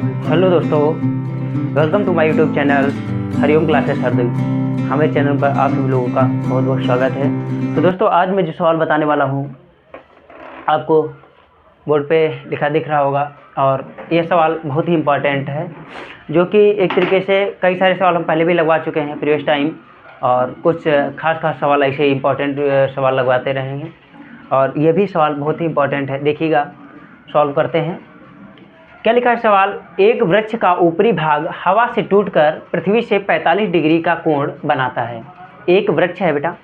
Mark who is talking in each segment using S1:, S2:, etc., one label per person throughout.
S1: Hello दोस्तों, welcome to my YouTube channel Hariom classes Hardoi. हमारे channel पर आप सभी लोगों का बहुत बहुत स्वागत है। तो दोस्तों, आज मैं जो सवाल बताने वाला हूँ आपको बोर्ड पे लिखा दिख रहा होगा, और ये सवाल बहुत ही इम्पॉर्टेंट है, जो कि एक तरीके से कई सारे सवाल हम पहले भी लगवा चुके हैं प्रीवियस टाइम, और कुछ खास सवाल ऐसे इम्पॉर्टेंट सवाल लगवाते रहे हैं, और ये भी सवाल बहुत ही इम्पॉर्टेंट है। देखिएगा, सॉल्व करते हैं। क्या लिखा है सवाल? एक वृक्ष का ऊपरी भाग हवा से टूटकर पृथ्वी से 45 डिग्री का कोण बनाता है। एक वृक्ष है बेटा,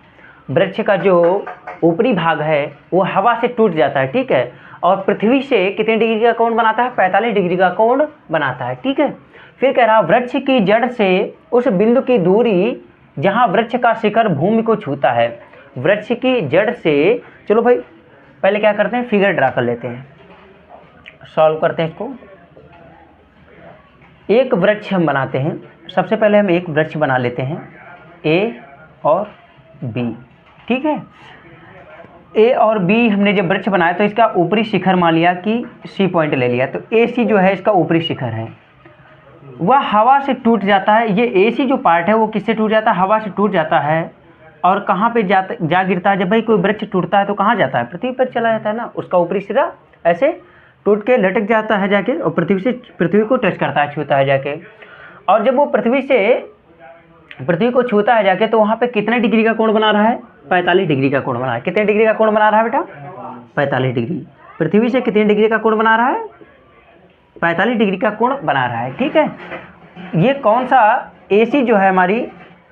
S1: वृक्ष का जो ऊपरी भाग है वो हवा से टूट जाता है, ठीक है, और पृथ्वी से कितने डिग्री का कोण बनाता है? 45 डिग्री का कोण बनाता है, ठीक है। फिर कह रहा, वृक्ष की जड़ से उस बिंदु की दूरी जहाँ वृक्ष का शिखर भूमि को छूता है। वृक्ष की जड़ से, चलो भाई पहले क्या करते हैं, फिगर ड्रा कर लेते हैं, सॉल्व करते हैं इसको। एक वृक्ष हम बनाते हैं। सबसे पहले हम एक वृक्ष बना लेते हैं, ए और बी, ठीक है। ए और बी हमने जब वृक्ष बनाया तो इसका ऊपरी शिखर मान लिया कि सी पॉइंट ले लिया, तो ए सी जो है इसका ऊपरी शिखर है, वह हवा से टूट जाता है। ये ए सी जो पार्ट है वो किससे टूट जाता है? हवा से टूट जाता है। और कहाँ पे जा गिरता है? जब भाई कोई वृक्ष टूटता है तो कहाँ जाता है? पृथ्वी पर चला जाता है ना। उसका ऊपरी सिरा ऐसे टूट के लटक जाता है जाके, और पृथ्वी को टच करता है, छूता है जाके। और जब वो पृथ्वी को छूता है जाके, तो वहाँ पे कितने डिग्री का कोण बना रहा है? 45 डिग्री का कोण बना रहा है। कितने डिग्री का कोण बना रहा है बेटा? 45 डिग्री। पृथ्वी से कितने डिग्री का कोण बना रहा है? 45 डिग्री का कोण बना रहा है, ठीक है। ये कौन सा AC जो है हमारी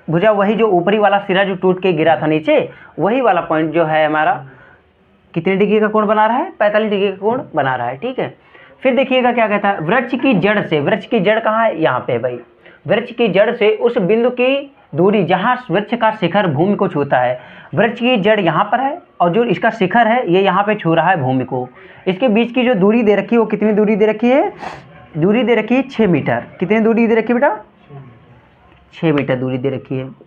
S1: भुजा, वही जो ऊपरी वाला सिरा जो टूट के गिरा था नीचे, वही वाला पॉइंट जो है हमारा कितने डिग्री का कोण बना रहा है? 45 डिग्री का कोण बना रहा है, ठीक है। फिर देखिएगा क्या कहता है, वृक्ष की जड़ से, वृक्ष की जड़ कहाँ है? यहाँ पे भाई, वृक्ष की जड़ से उस बिंदु की दूरी जहाँ वृक्ष का शिखर भूमि को छूता है। वृक्ष की जड़ यहाँ पर है, और जो इसका शिखर है ये यहाँ पे छू रहा है भूमि को। इसके बीच की जो दूरी दे रखी है वो कितनी दूरी दे रखी है? दूरी दे रखी है 6 मीटर। कितनी दूरी दे रखी है बेटा? 6 मीटर दूरी दे रखी है।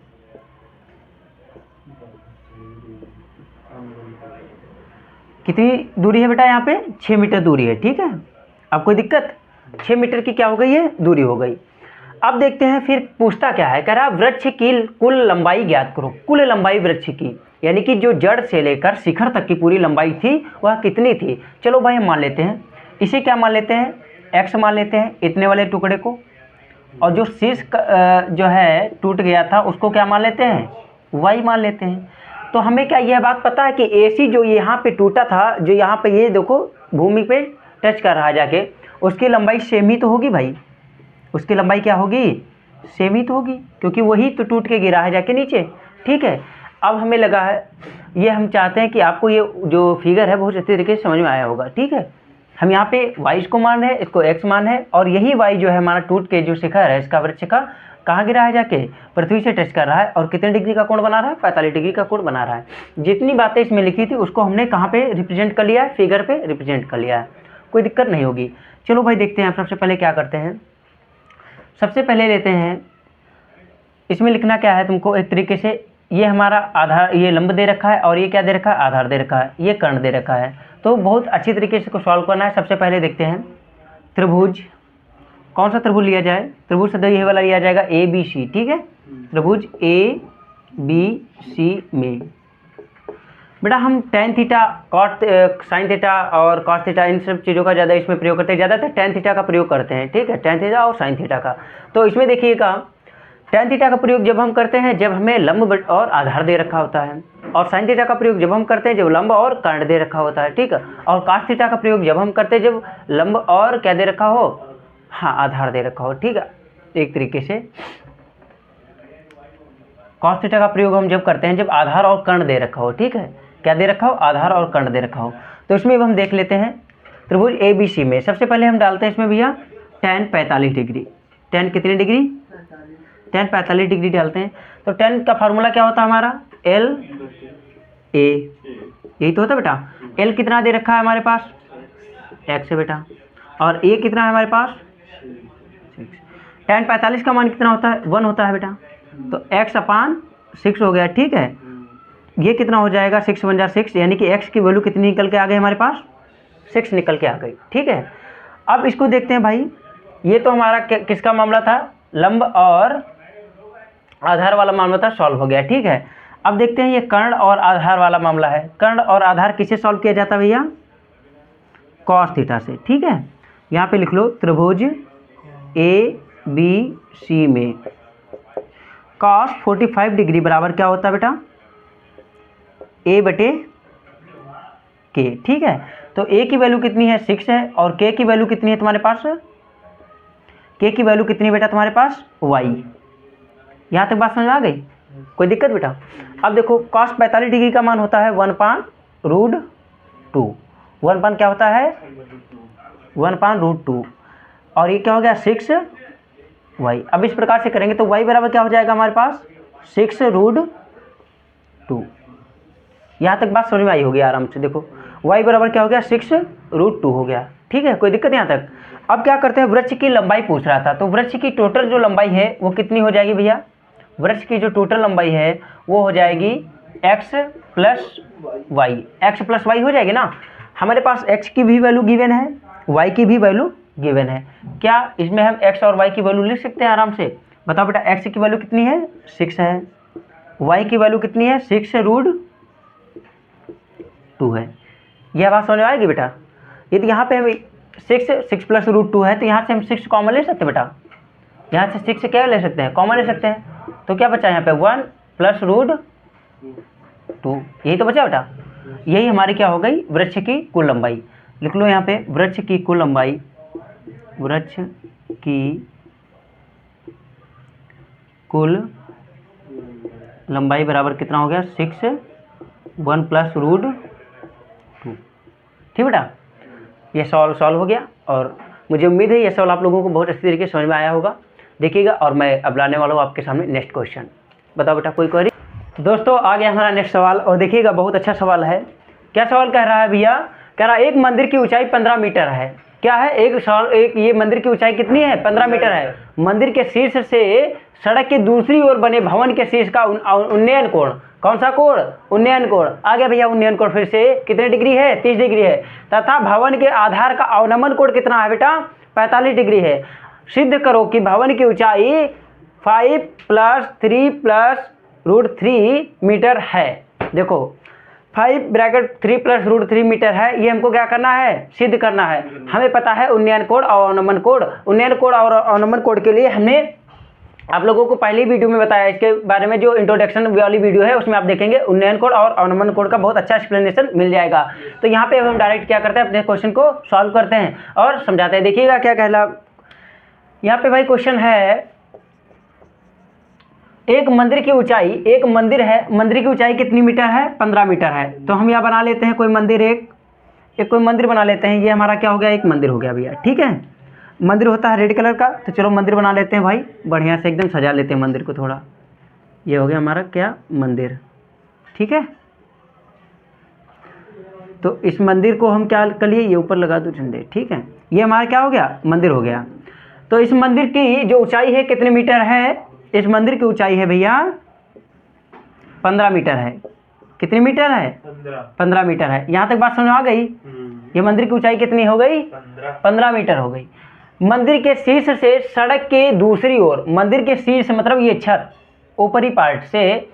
S1: कितनी दूरी है बेटा? यहाँ पे 6 मीटर दूरी है, ठीक है। अब कोई दिक्कत? 6 मीटर की क्या हो गई है? दूरी हो गई। अब देखते हैं फिर पूछता क्या है। कह रहा, वृक्ष की कुल लंबाई ज्ञात करो। कुल लंबाई वृक्ष की, यानी कि जो जड़ से लेकर शिखर तक की पूरी लंबाई थी वह कितनी थी? चलो भाई हम मान लेते हैं, इसे क्या मान लेते हैं? x मान लेते हैं, इतने वाले टुकड़े को। और जो शीर्ष जो है टूट गया था उसको क्या मान लेते हैं? y मान लेते हैं। तो हमें क्या यह बात पता है कि AC जो यहाँ पे टूटा था, जो यहाँ पे ये देखो भूमि पे टच कर रहा है जाके, उसकी लंबाई सेम ही तो होगी भाई। उसकी लंबाई क्या होगी? सेम ही तो होगी, क्योंकि वही तो टूट के गिरा है जाके नीचे, ठीक है। अब हमें लगा है, ये हम चाहते हैं कि आपको ये जो फिगर है बहुत अच्छी तरीके से समझ में आया होगा, ठीक है। हम यहाँ पे y इसको मान रहे हैं, इसको x मान है, और यही y जो है हमारा टूट के जो शिखर है इसका वृक्ष का, कहाँ गिरा है जाके? पृथ्वी से टच कर रहा है, और कितने डिग्री का कोण बना रहा है? 45 डिग्री का कोण बना रहा है। जितनी बातें इसमें लिखी थी उसको हमने कहाँ पे रिप्रेजेंट कर लिया है? फिगर पे रिप्रेजेंट कर लिया है, कोई दिक्कत नहीं होगी। चलो भाई देखते हैं। सबसे पहले क्या करते हैं, सबसे पहले लेते हैं, इसमें लिखना क्या है तुमको एक तरीके से, ये हमारा आधार, ये लंब दे रखा है, और ये क्या दे रखा है? आधार दे रखा है, ये कर्ण दे रखा है। तो बहुत अच्छी तरीके से इसको सॉल्व करना है। सबसे पहले देखते हैं त्रिभुज, कौन सा त्रिभुज लिया जाए? त्रिभुज सदैव ये वाला लिया जाएगा ABC, ठीक है। त्रिभुज ABC में बेटा हम tan theta, cot sine theta और कॉस थीटा, इन सब चीज़ों का ज़्यादा इसमें प्रयोग करते हैं। ज़्यादातर tan थीटा का प्रयोग करते हैं, ठीक है, tan थीटा और साइन थीटा का। तो इसमें देखिएगा, tan थीटा का प्रयोग जब हम करते हैं जब हमें लंब और आधार दे रखा होता है, और साइन थीटा का प्रयोग जब हम करते हैं जब लंब और कर्ण दे रखा होता है, ठीक है। और cos थीटा का प्रयोग जब हम करते हैं जब लंब और क्या दे रखा हो? हाँ, आधार दे रखा हो, ठीक है। एक तरीके से cos थीटा का प्रयोग हम जब करते हैं जब आधार और कर्ण दे रखा हो, ठीक है। क्या दे रखा हो? आधार और कर्ण दे रखा हो। तो इसमें अब हम देख लेते हैं त्रिभुज ABC में। सबसे पहले हम डालते हैं इसमें भैया tan 45 डिग्री। tan कितनी डिग्री? tan 45 डिग्री डालते हैं। तो tan का फार्मूला क्या होता है हमारा? LA, यही तो होता है बेटा। L कितना दे रखा है हमारे पास? x है बेटा, और A कितना है हमारे पास? 6। tan 45 का मान कितना होता है? 1 होता है बेटा। तो x/6 हो गया, ठीक है। ये कितना हो जाएगा? 6 × 6, यानी कि x की वैल्यू कितनी निकल के आ गई हमारे पास? 6 निकल के आ गई, ठीक है। अब इसको देखते हैं भाई, ये तो हमारा किसका मामला था, लंब और आधार वाला मामला था, सॉल्व हो गया। ठीक है, अब देखते हैं ये कर्ण और आधार वाला मामला है। कर्ण और आधार किससे सॉल्व किया जाता है भैया, कॉस थीटा से। ठीक है, यहाँ पे लिख लो त्रिभुज ए बी सी में कॉस 45 डिग्री बराबर क्या होता है बेटा, ए बटे के। ठीक है, तो ए की वैल्यू कितनी है 6 है, और के की वैल्यू कितनी है तुम्हारे पास, के की वैल्यू कितनी है बेटा तुम्हारे पास वाई। यहाँ तक बात समझ में आ गई, कोई दिक्कत बेटा। अब देखो कॉस 45 डिग्री का मान होता है 1/√2। 1 क्या होता है, 1/√2, और ये क्या हो गया 6 वाई। अब इस प्रकार से करेंगे तो वाई बराबर क्या हो जाएगा हमारे पास 6√2। यहाँ तक बात समझ में आई होगी आराम से। देखो वाई बराबर क्या हो गया 6√2 हो गया। ठीक है, कोई दिक्कत यहाँ तक। अब क्या करते हैं, वृक्ष की लंबाई पूछ रहा था, तो वृक्ष की टोटल जो लंबाई है वो कितनी हो जाएगी भैया, वृक्ष की जो टोटल लंबाई है वो हो जाएगी x + y, x + y हो जाएगी ना। हमारे पास x की भी वैल्यू गिवन है, y की भी वैल्यू गिवन है। क्या इसमें हम x और y की वैल्यू लिख सकते हैं आराम से, बताओ बेटा। x की वैल्यू कितनी है 6 है, y की वैल्यू कितनी है 6√2 है। यह बात समझ में आएगी बेटा। यदि यहाँ पे हम 6 + √2 है तो यहाँ से हम 6 कॉमन ले सकते हैं बेटा, यहाँ से 6 क्या ले सकते हैं, कॉमन ले सकते हैं। तो क्या बचा यहाँ पे 1 + √2, यही तो बचा बेटा। यही हमारी क्या हो गई, वृक्ष की कुल लंबाई। लिख लो यहाँ पे वृक्ष की कुल लंबाई, वृक्ष की कुल लंबाई बराबर कितना हो गया 6 1 + √2। ठीक बेटा, ये सॉल्व हो गया, और मुझे उम्मीद है ये सवाल आप लोगों को बहुत अच्छी तरीके से समझ में आया होगा। देखिएगा, और मैं अब लाने वाला हूँ आपके सामने नेक्स्ट क्वेश्चन। बताओ बेटा कोई क्वेरी। दोस्तों आ गया हमारा नेक्स्ट सवाल, और देखिएगा बहुत अच्छा सवाल है। क्या सवाल कह रहा है भैया, कह रहा है एक मंदिर की ऊंचाई 15 मीटर है। क्या है, एक ये मंदिर की ऊंचाई कितनी है 15 मीटर है। मंदिर के शीर्ष से सड़क के दूसरी ओर बने भवन के शीर्ष का उन्नयन कोण, कौन सा कोण, उन्नयन कोण। आ गया भैया उन्नयन कोण, फिर से कितने डिग्री है 30 डिग्री है। तथा भवन के आधार का अवनमन कोण कितना है बेटा 45 डिग्री है। सिद्ध करो कि भवन की ऊंचाई 5 + 3 + √3 मीटर है। देखो 5 ब्रैकेट 3 + √3 मीटर है, ये हमको क्या करना है, सिद्ध करना है। हमें पता है उन्नयन कोण और अवनमन कोण। उन्नयन कोण और अवनमन कोण के लिए हमने आप लोगों को पहली वीडियो में बताया, इसके बारे में जो इंट्रोडक्शन वाली वीडियो है उसमें आप देखेंगे उन्नयन कोण और अवनमन कोण का बहुत अच्छा एक्सप्लेनेशन मिल जाएगा। तो यहाँ पे हम डायरेक्ट क्या करते हैं, अपने क्वेश्चन को सॉल्व करते हैं और समझाते हैं। देखिएगा क्या कहला यहाँ पे भाई क्वेश्चन है, एक मंदिर की ऊंचाई, एक मंदिर है, मंदिर की ऊंचाई कितनी मीटर है 15 मीटर है। तो हम यहाँ बना लेते हैं कोई मंदिर, एक कोई मंदिर बना लेते हैं। ये हमारा क्या हो गया, एक मंदिर हो गया भैया। ठीक है, मंदिर होता है रेड कलर का, तो चलो मंदिर बना लेते हैं भाई, बढ़िया से एकदम सजा लेते हैं मंदिर को थोड़ा। ये हो गया हमारा क्या, मंदिर। ठीक है, तो इस मंदिर को हम क्या कर लिए, ये ऊपर लगा दो झंडे। ठीक है, ये हमारा क्या हो गया, मंदिर हो गया। तो इस मंदिर की जो ऊंचाई है कितने मीटर है, इस मंदिर की ऊंचाई है भैया 15 मीटर है। कितनी मीटर है 15 मीटर है। यहाँ तक बात समझ आ गई। ये मंदिर की ऊंचाई कितनी हो गई 15 मीटर हो गई। मंदिर के शीर्ष से सड़क के दूसरी ओर, मंदिर के शीर्ष मतलब ये छत ऊपरी पार्ट से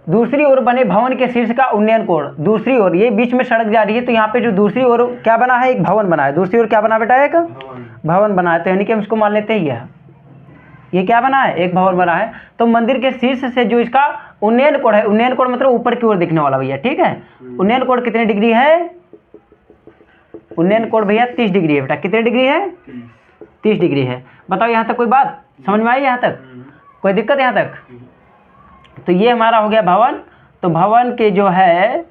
S1: दूसरी ओर बने भवन के शीर्ष का उन्नयन कोण, दूसरी ओर, ये बीच में सड़क जा रही है तो यहाँ पे जो दूसरी ओर क्या बना है, एक भवन बना है। दूसरी ओर क्या बना बेटा, एक भवन बना है। तो यानी कि हम इसको मान लेते हैं ये क्या बना है, एक भवन बना है। तो मंदिर के शीर्ष से जो इसका उन्नयन कोण है, उन्नयन कोण मतलब ऊपर की ओर दिखने वाला भैया। ठीक है, उन्नयन कोण कितने डिग्री है, उन्नयन कोण भैया 30 डिग्री है बेटा। कितने डिग्री है 30 डिग्री है। बताओ यहाँ तक कोई बात समझ में आई, यहाँ तक कोई दिक्कत यहाँ तक। तो ये हमारा हो गया भवन। तो भवन के जो है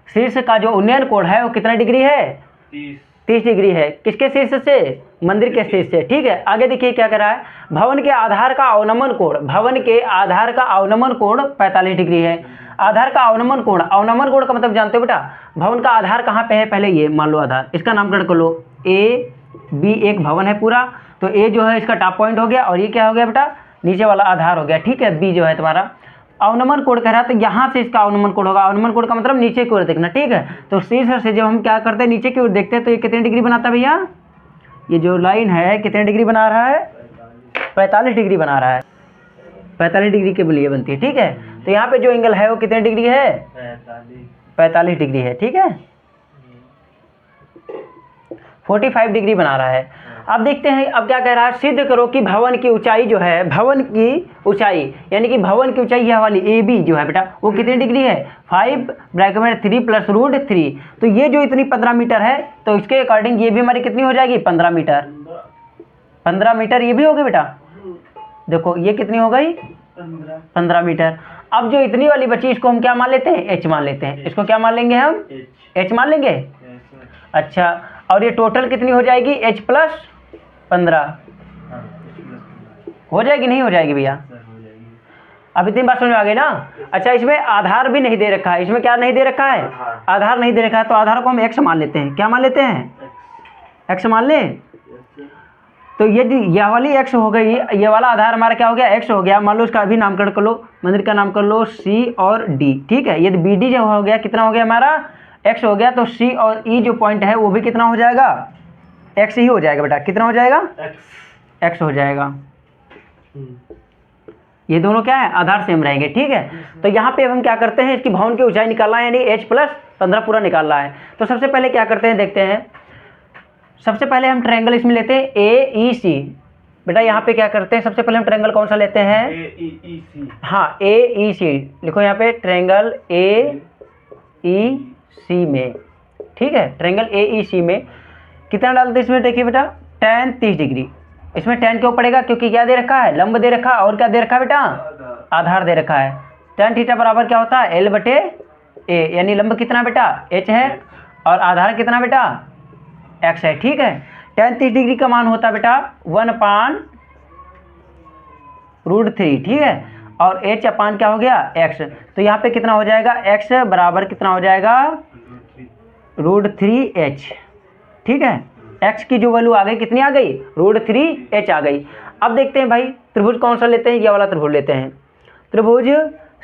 S1: शीर्ष का जो उन्नयन कोण है वो कितना डिग्री है 30 डिग्री है। किसके शीर्ष से, मंदिर के शीर्ष से। ठीक है, आगे देखिए क्या कर रहा है, भवन के आधार का अवनमन कोण, भवन के आधार का अवनमन कोण 45 डिग्री है। आधार का अवनमन कोण, अवनमन कोण का मतलब जानते हो बेटा, भवन का आधार कहाँ पे है, पहले ये मान लो आधार, इसका नामकरण कर लो ए बी, एक भवन है पूरा। तो ए जो है इसका टॉप पॉइंट हो गया, और ये क्या हो गया बेटा, नीचे वाला आधार हो गया। ठीक है, बी जो है तुम्हारा अवनमन कोण कह रहा है, तो यहाँ से इसका अवनमन कोण होगा। अवनमन कोण का मतलब नीचे की ओर देखना। ठीक है, तो शीर्ष से जब हम क्या करते हैं नीचे की ओर देखते हैं तो ये कितने डिग्री बनाता है भैया, ये जो लाइन है कितने डिग्री बना रहा है, 45 डिग्री बना रहा है, 45 डिग्री के लिए बनती है, ठीक है। तो यहाँ पे जो एंगल है वो कितने डिग्री है, 45 डिग्री है, ठीक है, 45 डिग्री बना रहा है। अब देखते हैं अब क्या कह रहा है, सिद्ध करो कि भवन की ऊंचाई जो है, भवन की ऊंचाई यानी कि भवन की ऊंचाई यह वाली ए बी जो है बेटा वो कितनी डिग्री है, 5 ब्रैकेट में 3 प्लस रूट 3। तो ये जो इतनी 15 मीटर है तो इसके अकॉर्डिंग ये भी हमारी कितनी हो जाएगी, 15 मीटर, 15 मीटर ये भी होगी बेटा। देखो ये कितनी हो गई, 15 मीटर। अब जो इतनी वाली बची इसको हम क्या मान लेते हैं, एच मान लेते हैं। इसको क्या मान लेंगे हम, एच मान लेंगे। अच्छा, और ये टोटल कितनी हो जाएगी, एच प्लस 15 हो जाएगी, नहीं हो जाएगी भैया, अब इतनी बात समझ में आ गई ना। अच्छा, इसमें आधार भी नहीं दे रखा है, इसमें क्या नहीं दे रखा है, आधार नहीं दे रखा है, तो आधार को हम एक्स मान लेते हैं। क्या मान लेते हैं, एक्स मान ले। तो यदि यह वाली एक्स हो गई, ये वाला आधार हमारा क्या हो गया, एक्स हो गया। मान लो इसका भी नामकरण कर लो, मंदिर का नाम कर लो सी और डी, ठीक है। यदि बी डी जो हो गया कितना हो गया हमारा, एक्स हो गया, तो सी और ई जो पॉइंट है वो भी कितना हो जाएगा, एक्स ही हो जाएगा बेटा। कितना हो जाएगा, एक्स हो जाएगा। ये दोनों क्या है, आधार सेम रहेंगे, ठीक है। तो यहाँ पे हम क्या करते हैं, इसकी भवन की ऊंचाई निकालना है, यानी एच प्लस 15 पूरा निकालना है। तो सबसे पहले क्या करते हैं, देखते हैं। सबसे पहले हम ट्रायंगल इसमें लेते हैं ए ई सी। बेटा यहाँ पे क्या करते हैं, सबसे पहले हम ट्रायंगल कौन सा लेते हैं, ए, हाँ ए ई सी लिखो यहाँ पे, ट्रायंगल ए ई सी में, ठीक है। ट्रायंगल ए ई सी में कितना डालते हैं इसमें, देखिए बेटा tan 30 डिग्री। इसमें tan क्यों पड़ेगा, क्योंकि क्या दे रखा है, लंब दे रखा है, और क्या दे रखा है बेटा, आधार दे रखा है। tan थीटा बराबर क्या होता है, L/A, यानी लंब कितना बेटा, h है, और आधार कितना बेटा, x है, ठीक है। tan 30 डिग्री का मान होता है बेटा 1/√3, ठीक है। और h अपान क्या हो गया, x। तो यहाँ पे कितना हो जाएगा, x बराबर कितना हो जाएगा, √3h, ठीक है। x की जो वैल्यू आ गई, कितनी आ गई, √3h आ गई। अब देखते हैं भाई त्रिभुज कौन सा लेते हैं, ये वाला त्रिभुज लेते हैं, त्रिभुज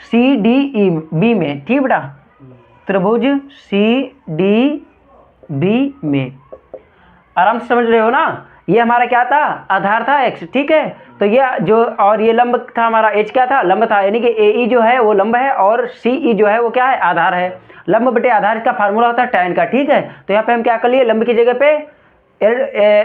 S1: CDEB में, ठीक बेटा, त्रिभुज CDB में। आराम से समझ रहे हो ना। ये हमारा क्या था, आधार था x, ठीक है। तो ये जो, और ये लंब था हमारा, h क्या था, लंब था, यानी कि AE जो है वो लंब है, और CE जो है वो क्या है, आधार है। लंब बटे आधार का फार्मूला होता है tan का, ठीक है। तो यहाँ पे हम क्या कर लिए, लंब की जगह पे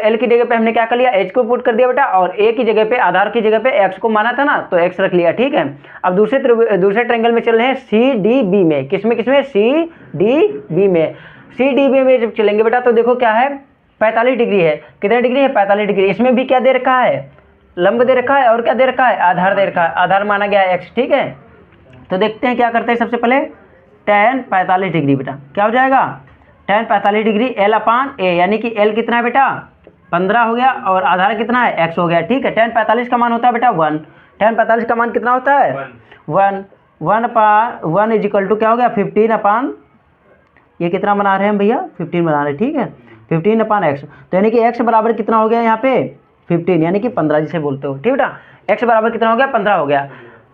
S1: L की जगह पे हमने क्या कर लिया, h को पुट कर दिया बेटा, और a की जगह पे, आधार की जगह पे x को माना था ना, तो x रख लिया, ठीक है। अब दूसरे ट्रायंगल में चल रहे हैं CDB में, किसमें CDB में। CDB में जब चलेंगे बेटा तो देखो क्या है, 45 डिग्री है, कितने डिग्री है, 45 डिग्री। इसमें भी क्या दे रखा है, लंब दे रखा है, और क्या दे रखा है, आधार दे रखा है, आधार माना गया है x, ठीक है। तो देखते हैं क्या करते हैं, सबसे पहले tan 45 डिग्री बेटा क्या हो जाएगा, tan 45 डिग्री L/A, यानी कि L कितना है बेटा, 15 हो गया, और आधार कितना है, x हो गया, ठीक है। tan 45 का मान होता है बेटा 1, tan 45 का मान कितना होता है, 1 इज इक्वल टू क्या हो गया, 15/, ये कितना बना रहे हैं हम भैया, 15 बना रहे हैं, ठीक है, 15/x। तो यानी कि x बराबर कितना हो गया यहाँ पे, 15, यानी कि 15 जिसे बोलते हो, ठीक बेटा। x बराबर कितना हो गया, 15 हो गया।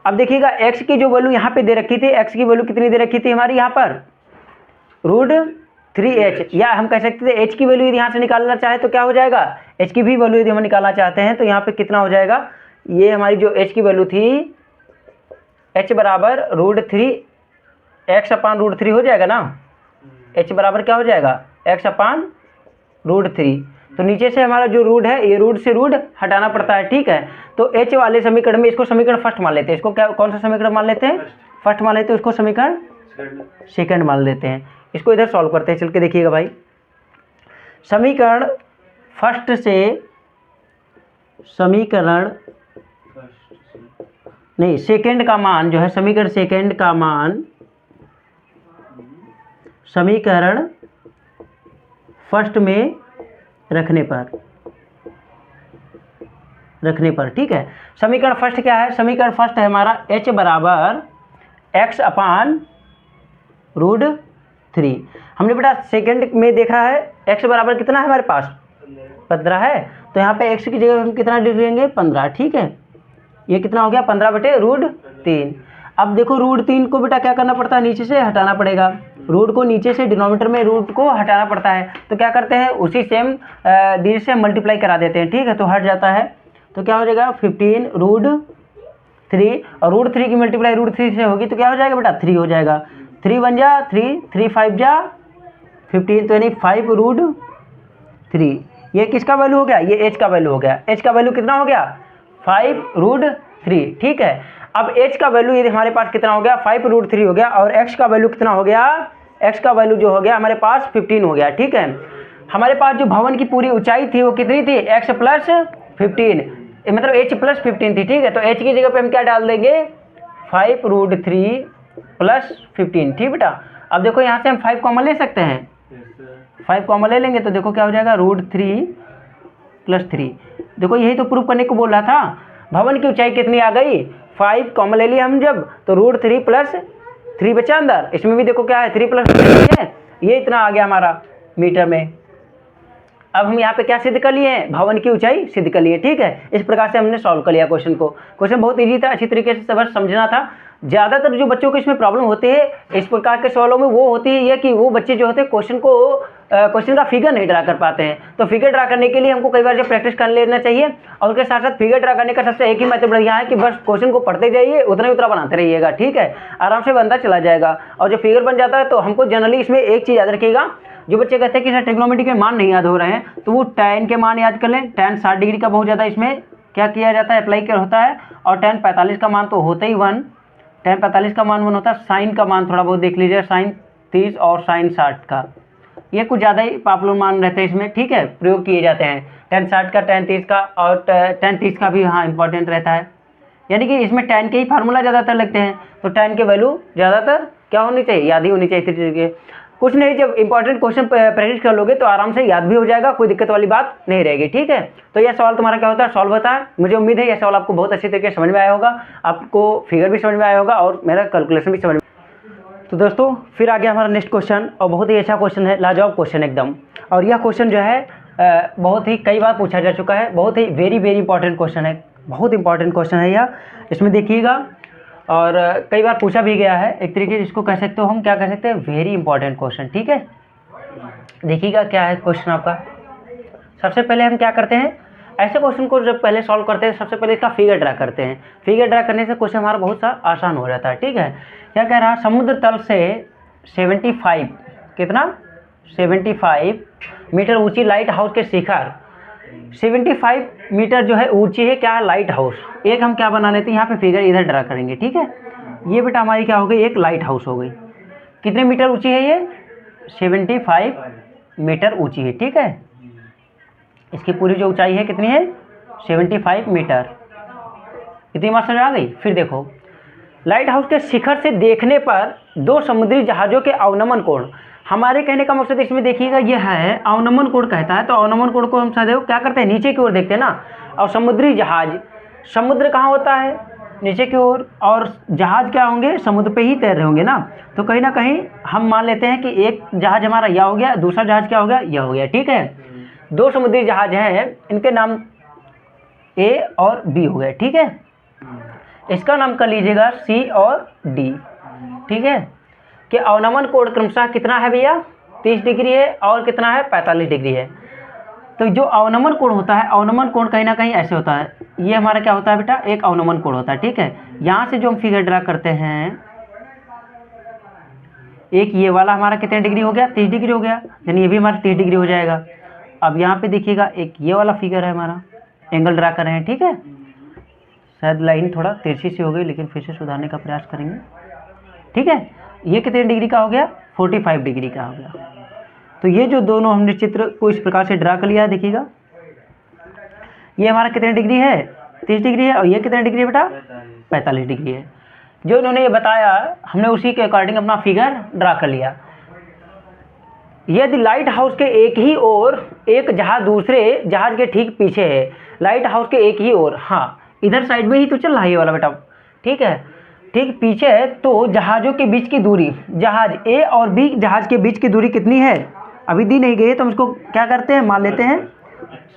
S1: अब देखिएगा x की जो वैल्यू यहाँ पे दे रखी थी, x की वैल्यू कितनी दे रखी थी हमारी यहाँ पर, √3h, या हम कह सकते थे h की वैल्यू यदि यहाँ से निकालना चाहे तो क्या हो जाएगा, h की भी वैल्यू यदि हम निकालना चाहते हैं तो यहाँ पे कितना हो जाएगा, ये हमारी जो h की वैल्यू थी, h बराबर x/√3 हो जाएगा ना, h बराबर क्या हो जाएगा, x/√3। तो नीचे से हमारा जो रूट है, ये रूट से रूट हटाना पड़ता है, ठीक है। तो h वाले समीकरण में इसको समीकरण फर्स्ट मान लेते हैं, इसको क्या, कौन सा समीकरण मान लेते हैं, फर्स्ट मान लेते हैं, उसको समीकरण सेकंड मान लेते हैं। इसको इधर सॉल्व करते हैं, चल के देखिएगा भाई। समीकरण फर्स्ट से, समीकरण नहीं, सेकंड का मान जो है, समीकरण सेकंड का मान समीकरण फर्स्ट में रखने पर, ठीक है। समीकरण फर्स्ट क्या है, समीकरण फर्स्ट है हमारा h बराबर x/√3। हमने बेटा सेकंड में देखा है x बराबर कितना है हमारे पास, 15 है, तो यहाँ पे x की जगह हम कितना लिख लेंगे, 15, ठीक है। ये कितना हो गया, 15/√3। अब देखो √3 को बेटा क्या करना पड़ता है, नीचे से हटाना पड़ेगा, रूट को नीचे से डिनोमिनेटर में रूट को हटाना पड़ता है, तो क्या करते हैं उसी सेम डिजिट से मल्टीप्लाई करा देते हैं, ठीक है, तो हट जाता है। तो क्या हो जाएगा 15√3, और √3 की मल्टीप्लाई √3 से होगी तो क्या हो जाएगा बेटा 3 हो जाएगा। 3 1 जा 3, 3 5 जा 15, तो यानी 5√3। ये किसका वैल्यू हो गया, ये एच का वैल्यू हो गया। एच का वैल्यू कितना हो गया 5√3, ठीक है। अब एच का वैल्यू ये हमारे पास कितना हो गया 5√3 हो गया, और एक्स का वैल्यू कितना हो गया, एक्स का वैल्यू जो हो गया हमारे पास 15 हो गया, ठीक है। हमारे पास जो भवन की पूरी ऊंचाई थी वो कितनी थी, x + 15, मतलब h + 15 थी, ठीक है। तो h की जगह पे हम क्या डाल देंगे 5√3 + 15, ठीक बेटा। अब देखो यहाँ से हम 5 कॉमन ले सकते हैं, 5 कॉमन ले लेंगे तो देखो क्या हो जाएगा √3 + 3। देखो यही तो प्रूफ करने को बोल रहा था, भवन की ऊंचाई कितनी आ गई 5 कॉमन ले लिया हम जब, तो √3 + 3 बचा अंदर, इसमें भी देखो क्या है 3 + 3 है, ये इतना आ गया हमारा मीटर में। अब हम यहाँ पे क्या सिद्ध कर लिए हैं, भवन की ऊंचाई सिद्ध कर लिए, ठीक है। इस प्रकार से हमने सॉल्व कर लिया क्वेश्चन को। क्वेश्चन बहुत इजी था, अच्छी तरीके से सब समझना था। ज़्यादातर जो बच्चों को इसमें प्रॉब्लम होती है इस प्रकार के सवालों में, वो होती है ये कि वो बच्चे जो होते हैं क्वेश्चन का फिगर नहीं ड्रा कर पाते हैं। तो फिगर ड्रा करने के लिए हमको कई बार जो प्रैक्टिस कर लेना चाहिए, और उसके साथ साथ फिगर ड्रा करने का सबसे एक ही मेथड बढ़िया है कि बस क्वेश्चन को पढ़ते जाइए, उतना बनाते रहिएगा, ठीक है, आराम से बनता चला जाएगा। और जो फिगर बन जाता है तो हमको जनरली इसमें एक चीज़ याद रखिएगा, जो बच्चे कहते हैं कि सर ट्रिग्नोमेट्री के मान नहीं याद हो रहे हैं, तो वो tan के मान याद कर लें। tan 60 डिग्री का बहुत ज़्यादा इसमें क्या किया जाता है, अप्लाई कर होता है। और tan 45 का मान तो होता ही 1, tan 45 का मान 1 होता है। साइन का मान थोड़ा बहुत देख लीजिए, साइन 30 और साइन 60 का, ये कुछ ज़्यादा ही पॉपुलर मान रहते हैं इसमें, ठीक है, प्रयोग किए जाते हैं। tan 60 का, tan 30 का, और tan 30 का भी हाँ इंपॉर्टेंट रहता है। यानी कि इसमें tan के ही फार्मूला ज़्यादातर लगते हैं, तो tan के वैल्यू ज़्यादातर क्या होनी चाहिए, याद ही होनी चाहिए। इस तरीके कुछ नहीं, जब इंपॉर्टेंट क्वेश्चन प्रैक्टिस कर लोगे तो आराम से याद भी हो जाएगा, कोई दिक्कत वाली बात नहीं रहेगी, ठीक है। तो यह सवाल तुम्हारा क्या होता है, सॉल्व होता है। मुझे उम्मीद है यह सवाल आपको बहुत अच्छे तरीके से समझ में आया होगा, आपको फिगर भी समझ में आया होगा और मेरा कैलकुलेशन भी समझ में। तो दोस्तों फिर आ गया हमारा नेक्स्ट क्वेश्चन, और बहुत ही अच्छा क्वेश्चन है, लाजवाब क्वेश्चन एकदम। और यह क्वेश्चन जो है बहुत ही कई बार पूछा जा चुका है, बहुत ही वेरी इंपॉर्टेंट क्वेश्चन है, बहुत इंपॉर्टेंट क्वेश्चन है यह। इसमें देखिएगा, और कई बार पूछा भी गया है, एक तरीके से इसको कह सकते हो हम, क्या कह सकते हैं, वेरी इंपॉर्टेंट क्वेश्चन, ठीक है। देखिएगा क्या है क्वेश्चन आपका। सबसे पहले हम क्या करते हैं, ऐसे क्वेश्चन को जब पहले सॉल्व करते हैं सबसे पहले इसका फिगर ड्रा करते हैं। फिगर ड्रा करने से क्वेश्चन हमारा बहुत सा आसान हो जाता है, ठीक है। क्या कह रहा है, समुद्र तल से 75 कितना 75 मीटर ऊंची लाइट हाउस के शिखर, 75 मीटर जो है ऊंची है क्या है लाइट हाउस। एक हम क्या बना लेते हैं, यहाँ पे फिगर इधर ड्रा करेंगे, ठीक है। ये बेटा हमारी क्या हो गई, एक लाइट हाउस हो गई। कितने मीटर ऊंची है ये 75 मीटर ऊंची है, ठीक है। इसकी पूरी जो ऊंचाई है कितनी है 75 मीटर। इतनी बात समझ आ गई। फिर देखो, लाइट हाउस के शिखर से देखने पर 2 समुद्री जहाज़ों के अवनमन कोण, हमारे कहने का मकसद इसमें देखिएगा ये है अवनमन कोण कहता है। तो अवनमन कोण को हम सदैव क्या करते हैं, नीचे की ओर देखते हैं ना। और समुद्री जहाज, समुद्र कहाँ होता है, नीचे की ओर, और जहाज क्या होंगे, समुद्र पे ही तैर रहे होंगे ना। तो कहीं ना कहीं हम मान लेते हैं कि एक जहाज हमारा यह हो गया, दूसरा जहाज क्या हो गया, यह हो गया, ठीक है। 2 समुद्री जहाज हैं, इनके नाम ए और बी हो गए, ठीक है। इसका नाम कर लीजिएगा सी और डी, ठीक है। कि अवनमन कोण क्रमशः कितना है भैया 30 डिग्री है, और कितना है 45 डिग्री है। तो जो अवनमन कोण होता है, अवनमन कोण कहीं ना कहीं ऐसे होता है, ये हमारा क्या होता है बेटा, एक अवनमन कोण होता है, ठीक है। यहाँ से जो हम फिगर ड्रा करते हैं, एक ये वाला हमारा कितने डिग्री हो गया 30 डिग्री हो गया, यानी ये भी हमारा 30 डिग्री हो जाएगा। अब यहाँ पे देखिएगा एक ये वाला फिगर है हमारा, एंगल ड्रा कर रहे हैं, ठीक है। शायद लाइन थोड़ा तिरछी सी हो गई, लेकिन फिर से सुधारने का प्रयास करेंगे, ठीक है। ये कितने डिग्री का हो गया 45 डिग्री का हो गया। तो ये जो दोनों हमने चित्र को इस प्रकार से ड्रा कर लिया है, देखिएगा ये हमारा कितने डिग्री है 30 डिग्री है, और ये कितने डिग्री है बेटा 45 डिग्री है। जो इन्होंने ये बताया हमने उसी के अकॉर्डिंग अपना फिगर ड्रा कर लिया। यदि लाइट हाउस के एक ही ओर एक जहाज दूसरे जहाज के ठीक पीछे है, लाइट हाउस के एक ही ओर, हाँ इधर साइड में ही तो चल रहा है ये वाला बेटा, ठीक है, ठीक पीछे है। तो जहाज़ों के बीच की दूरी, जहाज ए और बी जहाज के बीच की दूरी कितनी है, अभी दी नहीं गई है, तो हम इसको क्या करते हैं, मान लेते हैं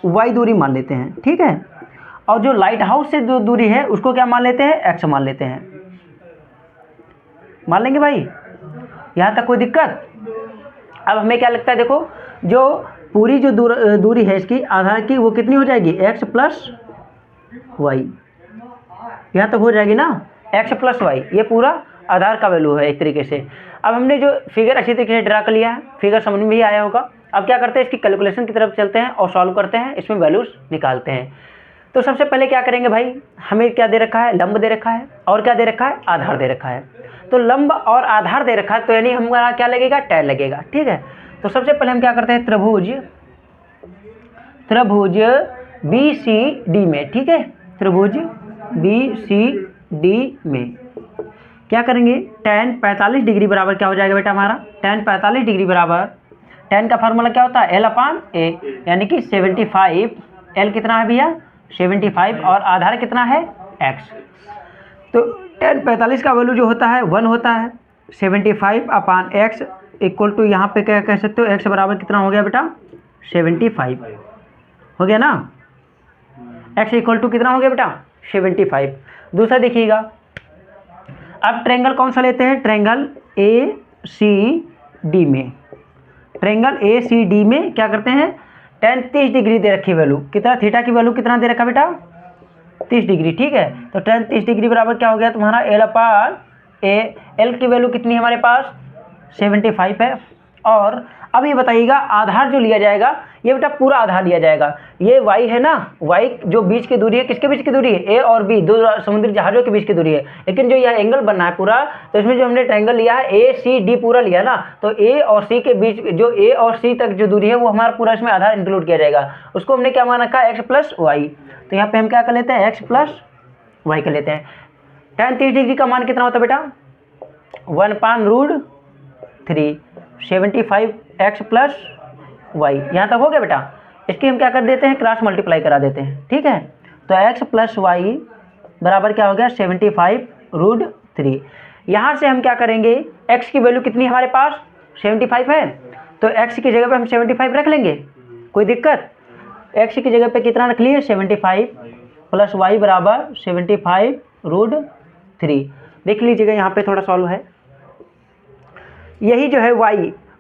S1: वाई दूरी मान लेते हैं, ठीक है। और जो लाइट हाउस से जो दूरी है उसको क्या मान लेते हैं, एक्स मान लेते हैं, मान लेंगे भाई। यहाँ तक कोई दिक्कत? अब हमें क्या लगता है, देखो जो पूरी जो दूरी है इसकी आधार की वो कितनी हो जाएगी, x प्लस वाई, यहाँ तक हो जाएगी ना, x प्लस वाई, ये पूरा आधार का वैल्यू है एक तरीके से। अब हमने जो फिगर अच्छी तरीके से ड्रा कर लिया है, फिगर समझ में भी आया होगा। अब क्या करते हैं, इसकी कैलकुलेशन की तरफ चलते हैं और सॉल्व करते हैं, इसमें वैल्यूज निकालते हैं। तो सबसे पहले क्या करेंगे भाई, हमें क्या दे रखा है, लंब दे रखा है, और क्या दे रखा है, आधार दे रखा है। तो लंब और आधार दे रखा है, तो यानी हमारा क्या लगेगा, tan लगेगा, ठीक है। तो सबसे पहले हम क्या करते हैं, त्रिभुज BCD में, ठीक है, त्रिभुज BCD में क्या करेंगे, tan 45 डिग्री बराबर क्या हो जाएगा बेटा हमारा, tan 45 डिग्री बराबर, tan का फार्मूला क्या होता है, L/A, यानी कि 75, L कितना है भैया 75, और आधार कितना है x। तो tan 45 का वैल्यू जो होता है 1 होता है, 75/x इक्वल टू यहाँ पे क्या कह सकते हो, x बराबर कितना हो गया बेटा 75 हो गया ना, x इक्वल टू कितना हो गया बेटा 75। दूसरा देखिएगा, अब ट्रायंगल कौन सा लेते हैं, ट्रायंगल ACD में, ट्रायंगल ACD में क्या करते हैं, tan 30 डिग्री दे रखी वैल्यू, कितना थीटा की वैल्यू कितना दे रखा बेटा 30 डिग्री, ठीक है। तो tan 30 डिग्री बराबर क्या हो गया तुम्हारा L/A, L की वैल्यू कितनी है हमारे पास 75 है। और अब ये बताइएगा आधार जो लिया जाएगा, ये बेटा पूरा आधार लिया जाएगा, ये y है ना, y जो बीच की दूरी है, किसके बीच की दूरी है, A और B, दो समुद्री जहाज़ों के बीच की दूरी है। लेकिन जो यह एंगल बनना है पूरा, तो इसमें जो हमने ट्रायंगल लिया है ACD पूरा लिया ना, तो A और C के बीच, जो A और C तक जो दूरी है वो हमारा पूरा इसमें आधार इंक्लूड किया जाएगा। उसको हमने क्या मान रखा है, x प्लस वाई। तो यहाँ पे हम क्या कर लेते हैं, x प्लस वाई कर लेते हैं। tan 30 डिग्री का मान कितना होता है बेटा 1/√3, 75x प्लस वाई, यहाँ तक हो गया बेटा। इसकी हम क्या कर देते हैं, क्रॉस मल्टीप्लाई करा देते हैं, ठीक है। तो x प्लस वाई बराबर क्या हो गया 75√3। यहाँ से हम क्या करेंगे, x की वैल्यू कितनी हमारे पास 75 है, तो x की जगह पे हम 75 रख लेंगे, कोई दिक्कत। x की जगह पे कितना रख लिए 75 प्लस वाई बराबर 75√3। देख लीजिएगा यहाँ पे थोड़ा सॉल्व है, यही जो है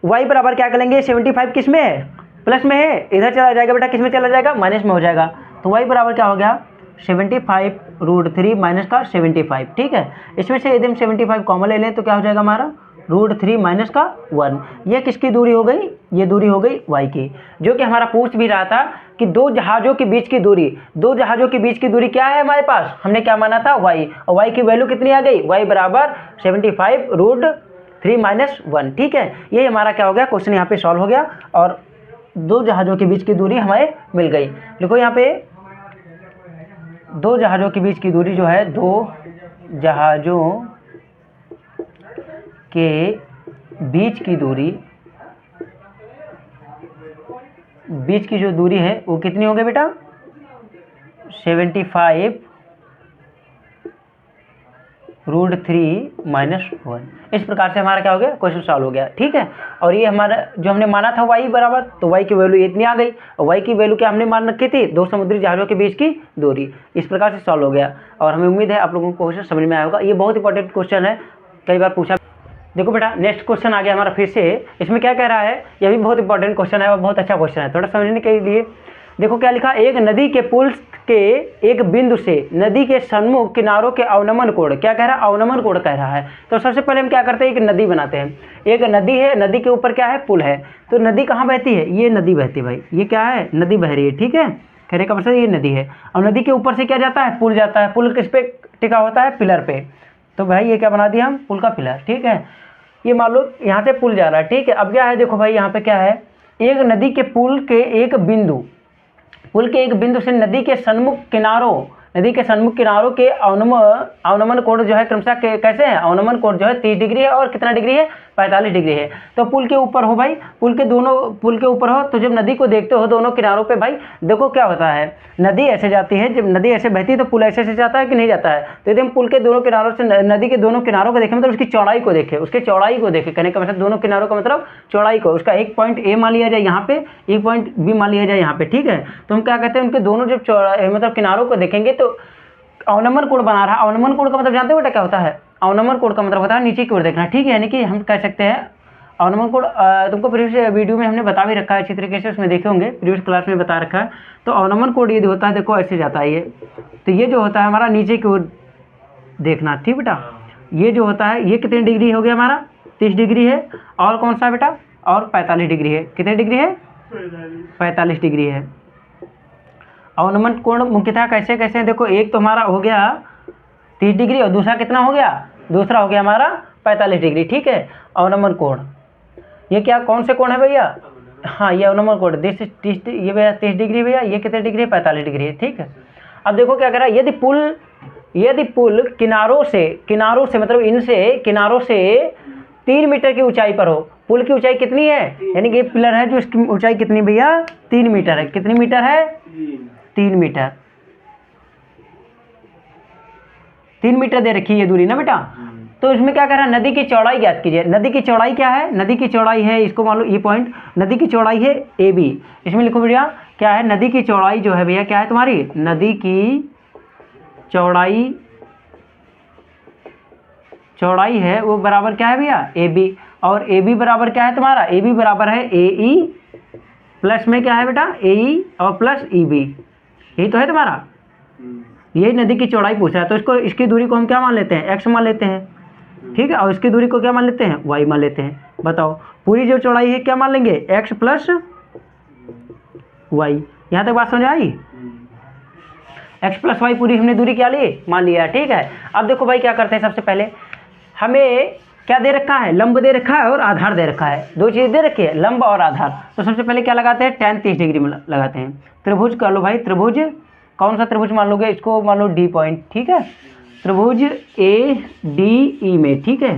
S1: y बराबर क्या करेंगे 75 किस में है, प्लस में है, इधर चला जाएगा बेटा, किस में चला जाएगा, माइनस में हो जाएगा। तो y बराबर क्या हो गया 75√3 माइनस का 75, ठीक है। इसमें से यदि हम 75 कॉमन ले लें तो क्या हो जाएगा हमारा √3 माइनस का 1। ये किसकी दूरी हो गई, ये दूरी हो गई y की, जो कि हमारा पूछ भी रहा था कि दो जहाज़ों के बीच की दूरी, दो जहाज़ों के बीच की दूरी क्या है हमारे पास, हमने क्या माना था y, और y की वैल्यू कितनी आ गई, y बराबर 75√3 माइनस 1, ठीक है। ये हमारा क्या हो गया, क्वेश्चन यहाँ पे सॉल्व हो गया और दो जहाज़ों के बीच की दूरी हमें मिल गई। देखो यहाँ पे दो जहाज़ों के बीच की दूरी जो है, दो जहाज़ों के बीच की दूरी, बीच की जो दूरी है वो कितनी हो गई बेटा 75√3 माइनस 1। इस प्रकार से हमारा क्या हो गया, क्वेश्चन सॉल्व हो गया, ठीक है। और ये हमारा जो हमने माना था y बराबर, तो y की वैल्यू इतनी आ गई, और y की वैल्यू क्या हमने मान रखी थी, दो समुद्री जहाज़ों के बीच की दूरी। इस प्रकार से सॉल्व हो गया और हमें उम्मीद है आप लोगों को क्वेश्चन समझ में आया होगा। ये बहुत इंपॉर्टेंट क्वेश्चन है, कई बार पूछा। देखो बेटा नेक्स्ट क्वेश्चन आ गया हमारा फिर से, इसमें क्या कह रहा है, यह भी बहुत इंपॉर्टेंट क्वेश्चन है और बहुत अच्छा क्वेश्चन है, थोड़ा समझने के लिए देखो क्या लिखा, एक नदी के पुल के एक बिंदु से नदी के सन्मुख किनारों के अवनमन कोण, क्या कह रहा है, अवनमन कोण कह रहा है। तो सबसे पहले हम क्या करते हैं, एक नदी बनाते हैं, एक नदी है, नदी के ऊपर क्या है, पुल है। तो नदी कहाँ बहती है, ये नदी बहती है भाई, ये क्या है, नदी बह रही है, ठीक है। कहने का मतलब ये नदी है, और नदी के ऊपर से क्या जाता है, पुल जाता है। पुल किस पे टिका होता है, पिलर पे। तो भाई ये क्या बना दिया हम, पुल का पिलर, ठीक है। ये मान लो यहाँ से पुल जा रहा है, ठीक है। अब क्या है, देखो भाई यहाँ पे क्या है, एक नदी के पुल के एक बिंदु, पुल के एक बिंदु से नदी के सन्मुख किनारों, नदी के सन्मुख किनारों के अवनमन कोण जो है क्रमशः कैसे है, अवनमन कोण जो है 30 डिग्री है और कितना डिग्री है 45 डिग्री है। तो पुल के ऊपर हो भाई, पुल के ऊपर हो, तो जब नदी को देखते हो दोनों किनारों पे भाई देखो क्या होता है, नदी ऐसे जाती है, जब नदी ऐसे बहती है तो पुल ऐसे जाता है कि नहीं जाता है। तो यदि हम पुल के दोनों किनारों से, नदी के दोनों किनारों को देखें, मतलब उसकी चौड़ाई को देखें, उसके चौड़ाई को देखें, कहने का मतलब दोनों किनारों का मतलब चौड़ाई को, उसका एक पॉइंट ए मान लिया जाए यहाँ पे, एक पॉइंट बी मान लिया जाए यहाँ पे, ठीक है। तो हम क्या कहते हैं, उनके दोनों जब मतलब किनारों को देखेंगे तो अवनमन कोण बना रहा है। अवनमन कोण का मतलब जानते हो बेटा क्या होता है, अवनमन कोण का मतलब होता है नीचे की ओर देखना, ठीक है। यानी कि हम कह सकते हैं अवनमन कोण, तुमको प्रीवियस वीडियो में हमने बता भी रखा है अच्छी तरीके से, उसमें देखे होंगे, प्रीवियस क्लास में बता रखा है। तो अवनमन कोण यदि होता है, देखो ऐसे जाता है ये, तो ये जो होता है हमारा नीचे की ओर देखना, ठीक बेटा। ये जो होता है ये कितने डिग्री हो गया हमारा, 30 डिग्री है। और कौन सा बेटा, और 45 डिग्री है। कितने डिग्री है, 45 डिग्री है। अवनमन कोण मुख्यतः कैसे कैसे हैं, देखो एक तो हमारा हो गया 30 डिग्री और दूसरा कितना हो गया, दूसरा हो गया हमारा 45 डिग्री, ठीक है। अवनमन कोण ये क्या, कौन से कोण है भैया, हाँ ये अवनमन कोण, ये भैया 30 डिग्री भैया, ये कितने डिग्री है, 45 डिग्री है, ठीक है। अब देखो क्या करा, यदि पुल किनारों से मतलब इनसे किनारों से 3 मीटर की ऊंचाई पर हो, पुल की ऊंचाई कितनी है, यानी कि ये पिलर है जो इसकी ऊंचाई कितनी भैया 3 मीटर है। कितनी मीटर है, 3 मीटर। 3 मीटर दे रखी है दूरी ना बेटा। तो इसमें क्या कर रहा है, नदी की चौड़ाई ज्ञात कीजिए। नदी की चौड़ाई क्या है, नदी की चौड़ाई है, इसको मान लो ये पॉइंट, नदी की चौड़ाई है AB। इसमें लिखो भैया क्या है, नदी की चौड़ाई जो है भैया क्या है तुम्हारी, नदी की चौड़ाई है वो बराबर क्या है भैया AB। और AB बराबर क्या है तुम्हारा, AB बराबर है AE प्लस में क्या है बेटा AE और प्लस EB, यही तो है तुम्हारा। यही नदी की चौड़ाई पूछा है, तो इसकी दूरी को हम क्या मान लेते हैं, x मान लेते हैं, ठीक है। और इसकी दूरी को क्या मान लेते हैं, y मान लेते हैं। बताओ पूरी जो चौड़ाई है क्या मान लेंगे, x प्लस y। यहाँ तक बात समझ आई, x प्लस वाई पूरी हमने दूरी क्या ली, मान लिया, ठीक है। अब देखो भाई क्या करते हैं, सबसे पहले हमें क्या दे रखा है, लंब दे रखा है और आधार दे रखा है, दो चीज़ दे रखी है, लंब और आधार। तो सबसे पहले क्या लगाते हैं, tan 30 डिग्री में लगाते हैं। त्रिभुज कर लो भाई, त्रिभुज कौन सा त्रिभुज मान लोगे, इसको मान लो D पॉइंट, ठीक है। त्रिभुज ADE में, ठीक है,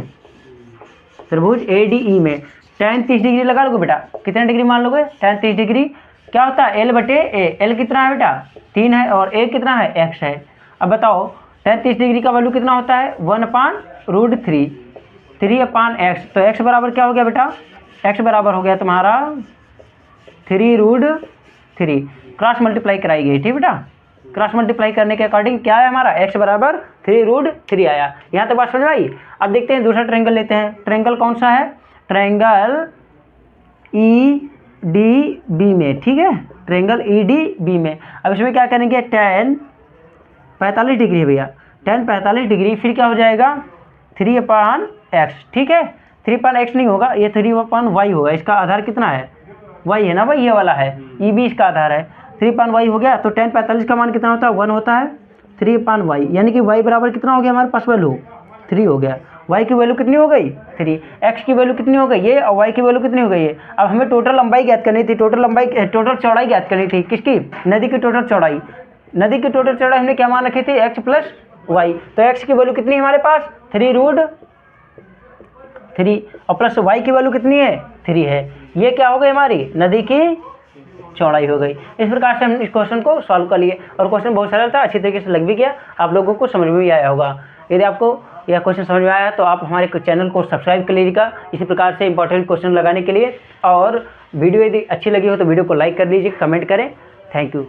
S1: त्रिभुज ADE में tan 30 डिग्री लगा लोगे बेटा। कितने डिग्री मान लोगे, tan 30 डिग्री क्या होता है, L/A। L कितना है बेटा 3 है और A कितना है x है। अब बताओ tan 30 डिग्री का वैल्यू कितना होता है, 1/√3, 3/x। तो x बराबर क्या हो गया बेटा, x बराबर हो गया तुम्हारा 3√3, क्रॉस मल्टीप्लाई कराई गई, ठीक बेटा। क्रॉस मल्टीप्लाई करने के अकॉर्डिंग क्या है हमारा, x बराबर 3√3 आया। यहाँ तक बात समझ आई। अब देखते हैं दूसरा ट्रायंगल लेते हैं। ट्रायंगल कौन सा है, ट्रायंगल EDB में, ठीक है, ट्रायंगल EDB में। अब इसमें क्या करेंगे, tan 45 डिग्री है भैया, tan 45 डिग्री, फिर क्या हो जाएगा 3/x, ठीक है। 3/x नहीं होगा, ये 3/y होगा। इसका आधार कितना है, y है ना भाई, ये वाला है, EB इसका आधार है, 3/y हो गया। तो tan 45 का मान कितना होता है, 1 होता है, 3/y, यानी कि y बराबर कितना हो गया हमारे पास वैल्यू 3 हो गया। y की वैल्यू कितनी हो गई 3, x की वैल्यू कितनी हो गई ये, और y की वैल्यू कितनी हो गई है। अब हमें टोटल लंबाई ज्ञात करनी थी, टोटल चौड़ाई ज्ञात करनी थी, किसकी, नदी की टोटल चौड़ाई। नदी की टोटल चौड़ाई हमने क्या मान रखी थी, x प्लस वाई। तो x की वैल्यू कितनी है हमारे पास 3√3 और प्लस y की वैल्यू कितनी है 3 है। ये क्या हो गई हमारी नदी की चौड़ाई हो गई। इस प्रकार से हम इस क्वेश्चन को सॉल्व कर लिए और क्वेश्चन बहुत सरल था, अच्छी तरीके से लग भी गया, आप लोगों को समझ में भी आया होगा। यदि आपको यह क्वेश्चन समझ में आया तो आप हमारे चैनल को सब्सक्राइब कर लीजिएगा इसी प्रकार से इंपॉर्टेंट क्वेश्चन लगाने के लिए। और वीडियो यदि अच्छी लगी हो तो वीडियो को लाइक कर लीजिए, कमेंट करें। Thank you.